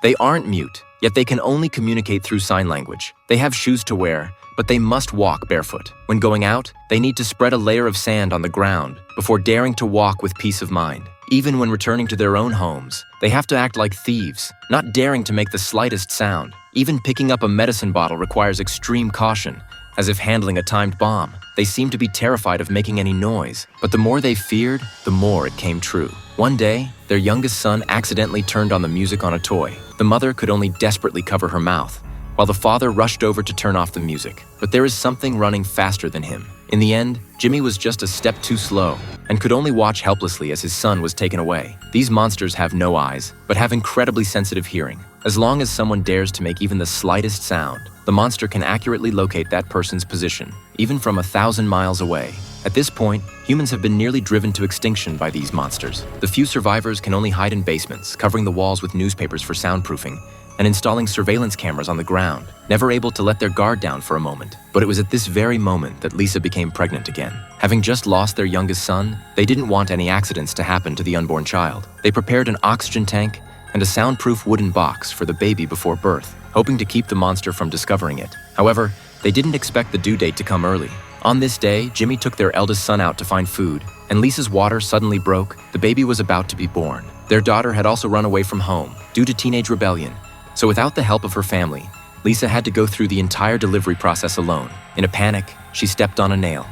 They aren't mute, yet they can only communicate through sign language. They have shoes to wear, but they must walk barefoot. When going out, they need to spread a layer of sand on the ground before daring to walk with peace of mind. Even when returning to their own homes, they have to act like thieves, not daring to make the slightest sound. Even picking up a medicine bottle requires extreme caution, as if handling a timed bomb. They seem to be terrified of making any noise, but the more they feared, the more it came true. One day, their youngest son accidentally turned on the music on a toy. The mother could only desperately cover her mouth, while the father rushed over to turn off the music. But there is something running faster than him. In the end, Jimmy was just a step too slow and could only watch helplessly as his son was taken away. These monsters have no eyes, but have incredibly sensitive hearing. As long as someone dares to make even the slightest sound, the monster can accurately locate that person's position, even from 1,000 miles away. At this point, humans have been nearly driven to extinction by these monsters. The few survivors can only hide in basements, covering the walls with newspapers for soundproofing, and installing surveillance cameras on the ground, never able to let their guard down for a moment. But it was at this very moment that Lisa became pregnant again. Having just lost their youngest son, they didn't want any accidents to happen to the unborn child. They prepared an oxygen tank and a soundproof wooden box for the baby before birth, hoping to keep the monster from discovering it. However, they didn't expect the due date to come early. On this day, Jimmy took their eldest son out to find food, and Lisa's water suddenly broke. The baby was about to be born. Their daughter had also run away from home due to teenage rebellion. So without the help of her family, Lisa had to go through the entire delivery process alone. In a panic, she stepped on a nail.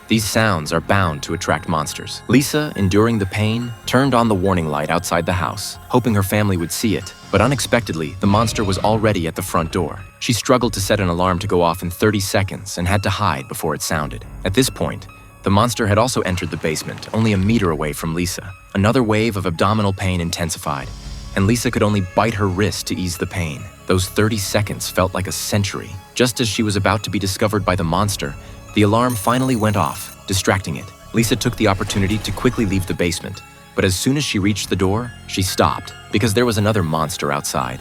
These sounds are bound to attract monsters. Lisa, enduring the pain, turned on the warning light outside the house, hoping her family would see it. But unexpectedly, the monster was already at the front door. She struggled to set an alarm to go off in 30 seconds and had to hide before it sounded. At this point, the monster had also entered the basement, only a meter away from Lisa. Another wave of abdominal pain intensified, and Lisa could only bite her wrist to ease the pain. Those 30 seconds felt like a century. Just as she was about to be discovered by the monster, the alarm finally went off, distracting it. Lisa took the opportunity to quickly leave the basement, but as soon as she reached the door, she stopped because there was another monster outside.